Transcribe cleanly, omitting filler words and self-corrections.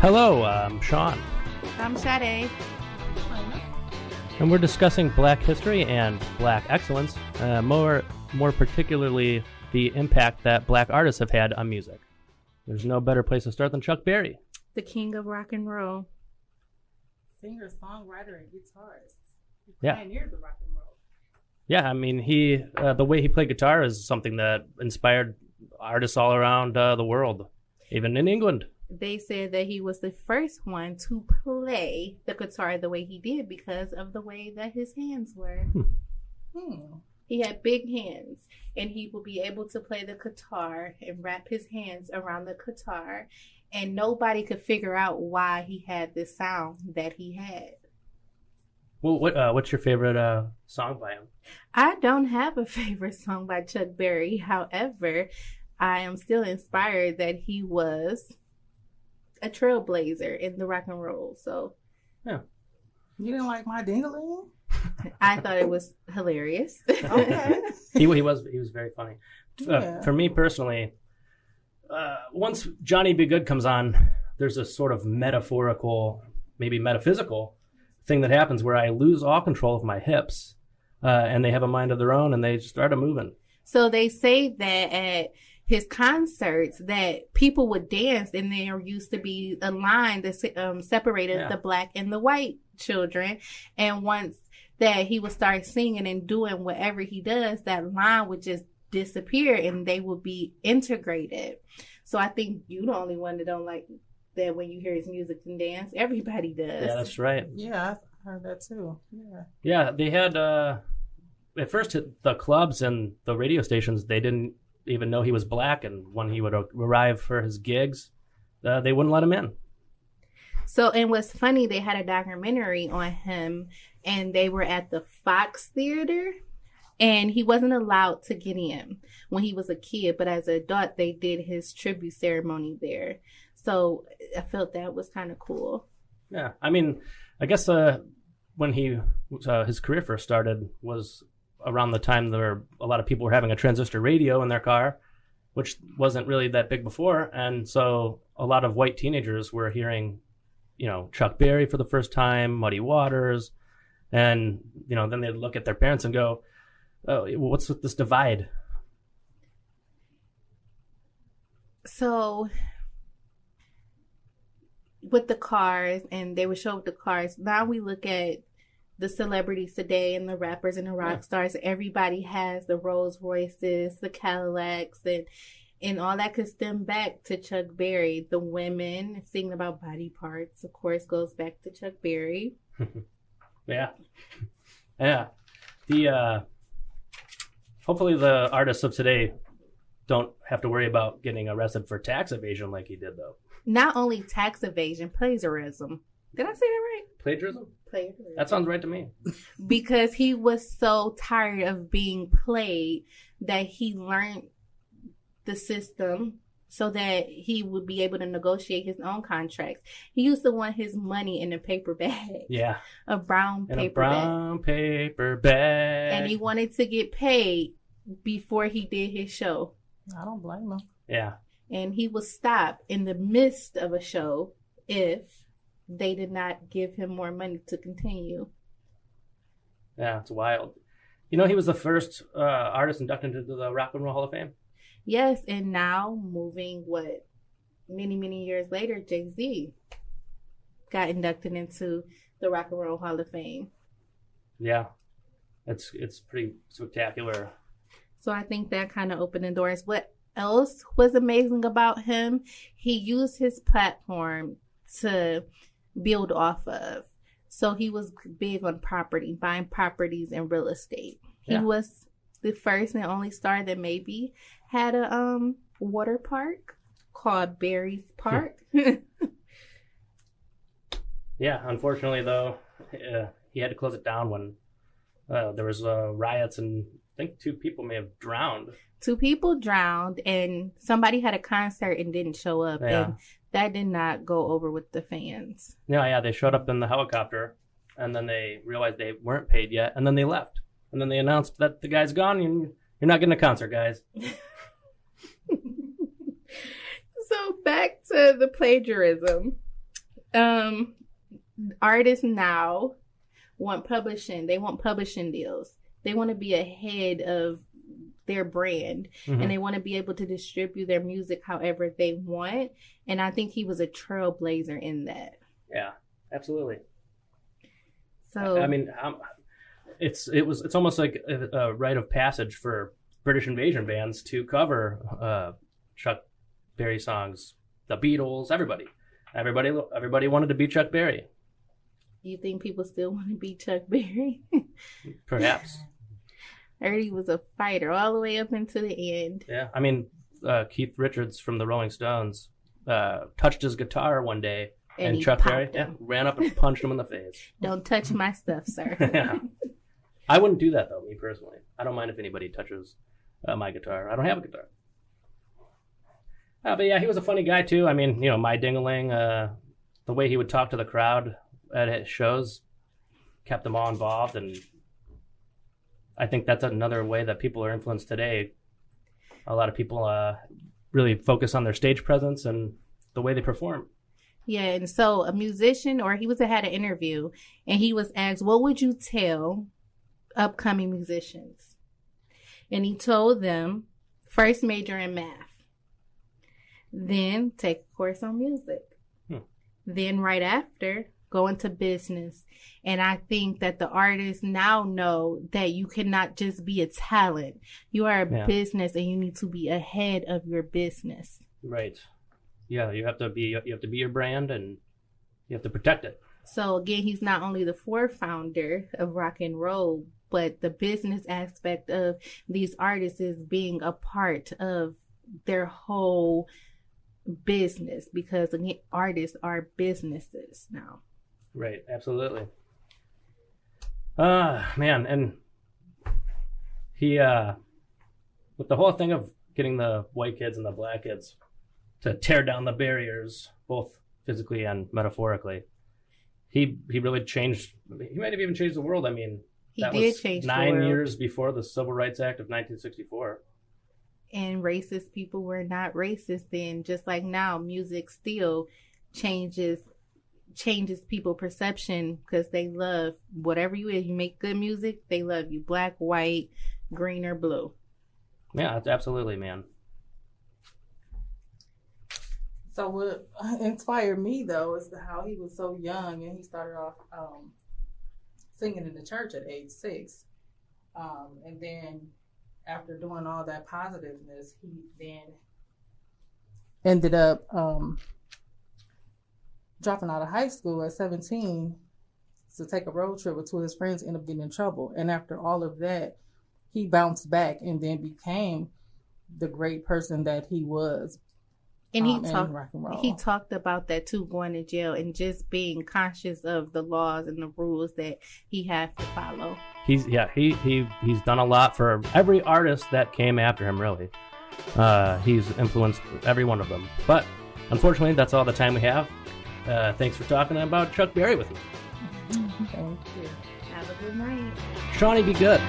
Hello, I'm Sean, I'm Sade. and we're discussing Black history and Black excellence, more particularly the impact that Black artists have had on music. There's no better place to start than Chuck Berry. The king of rock and roll. Singer, songwriter, and guitarist. He Yeah. pioneered the rock and roll. Yeah, I mean, the way he played guitar is something that inspired artists all around the world, even in England. They said that he was the first one to play the guitar the way he did because of the way that his hands were. He had big hands, and he would be able to play the guitar and wrap his hands around the guitar, and nobody could figure out why he had this sound that he had. Well, what's your favorite song by him? I don't have a favorite song by Chuck Berry. However, I am still inspired that he was a trailblazer in the rock and roll. So, Yeah. You didn't like my ding-a-ling? I thought it was hilarious. Okay. He was very funny. Yeah. For me personally, once Johnny Be Good comes on, there's a sort of metaphorical, maybe metaphysical thing that happens where I lose all control of my hips, and they have a mind of their own, and they start moving. So they say that at his concerts that people would dance, and there used to be a line that separated the black and the white children. And once that he would start singing and doing whatever he does, that line would just disappear and they would be integrated. So I think you're the only one that don't like that when you hear his music and dance. Everybody does. Yeah, that's right. Yeah, I heard that too. Yeah. Yeah, they had, at first, the clubs and the radio stations, they didn't even know he was black, and when he would arrive for his gigs, they wouldn't let him in. So, and what's funny, they had a documentary on him, and they were at the Fox Theater, and he wasn't allowed to get in when he was a kid, but as an adult, they did his tribute ceremony there. So I felt that was kind of cool. Yeah, I mean, I guess when his career first started was around the time there a lot of people were having a transistor radio in their car, which wasn't really that big before, and so a lot of white teenagers were hearing, Chuck Berry for the first time, Muddy Waters, and then they'd look at their parents and go, "Oh, what's with this divide?" So with the cars, and they would show the cars. Now we look at the celebrities today and the rappers and the rock stars. Everybody has the Rolls Royces, the Cadillacs, and all that could stem back to Chuck Berry. The women singing about body parts, of course, goes back to Chuck Berry. Yeah. The hopefully the artists of today don't have to worry about getting arrested for tax evasion like he did, though. Not only tax evasion, plagiarism. Did I say that right? Plagiarism? Plagiarism. That sounds right to me. Because he was so tired of being played that he learned the system so that he would be able to negotiate his own contracts. He used to want his money in a paper bag. Yeah. A brown paper bag. In a brown paper bag. And he wanted to get paid before he did his show. I don't blame him. Yeah. And he was stopped in the midst of a show if they did not give him more money to continue. Yeah, it's wild. He was the first artist inducted into the Rock and Roll Hall of Fame. Yes, and now moving many years later, Jay-Z got inducted into the Rock and Roll Hall of Fame. Yeah, it's pretty spectacular. So I think that kind of opened the doors. What else was amazing about him? He used his platform to build off of. So he was big on property, buying properties and real estate. He was the first and only star that maybe had a water park called Barry's Park. Yeah, unfortunately, though, he had to close it down when there was riots, and I think 2 people may have drowned. 2 people drowned, and somebody had a concert and didn't show up. Yeah. And that did not go over with the fans. Yeah, they showed up in the helicopter, and then they realized they weren't paid yet, and then they left. And then they announced that the guy's gone, and you're not getting a concert, guys. So back to the plagiarism. Artists now want publishing. They want publishing deals. They want to be ahead of their brand, and they want to be able to distribute their music however they want. And I think he was a trailblazer in that. Yeah, absolutely. So I mean, it's almost like a rite of passage for British invasion bands to cover Chuck Berry songs. The Beatles, everybody wanted to be Chuck Berry. you think people still want to be Chuck Berry? Perhaps. I heard he was a fighter all the way up into the end. Yeah, I mean, Keith Richards from the Rolling Stones touched his guitar one day, and Chuck Berry ran up and punched him in the face. Don't touch my stuff, sir. Yeah. I wouldn't do that, though, me personally. I don't mind if anybody touches my guitar. I don't have a guitar. But yeah, he was a funny guy, too. I mean, my ding-a-ling, the way he would talk to the crowd at his shows kept them all involved, and I think that's another way that people are influenced today. A lot of people really focus on their stage presence and the way they perform. Yeah, and so a musician, or he had an interview, and he was asked, what would you tell upcoming musicians? And he told them, first major in math, then take a course on music, then right after, go into business. And I think that the artists now know that you cannot just be a talent. You are a business, and you need to be ahead of your business. Right. Yeah, you have to be your brand, and you have to protect it. So again, he's not only the founder of rock and roll, but the business aspect of these artists is being a part of their whole business, because again, artists are businesses now. Right, absolutely. Man, and he with the whole thing of getting the white kids and the black kids to tear down the barriers, both physically and metaphorically, he really changed. He might have even changed the world. I mean, that was change 9 years before the Civil Rights Act of 1964. And racist people were not racist then, just like now. Music still changes people's perception, because they love whatever you is. You make good music, they love you. Black, white, green, or blue. Yeah, absolutely, man. So what inspired me, though, is how he was so young, and he started off singing in the church at age 6. And then after doing all that positiveness, he then ended up dropping out of high school at 17 to take a road trip with 2 of his friends, ended up getting in trouble. And after all of that, he bounced back and then became the great person that he was. And he talked about that too, going to jail and just being conscious of the laws and the rules that he has to follow. He's done a lot for every artist that came after him, really. He's influenced every one of them. But unfortunately, that's all the time we have. Thanks for talking about Chuck Berry with me. Thank you. Have a good night. Shawnee, be good.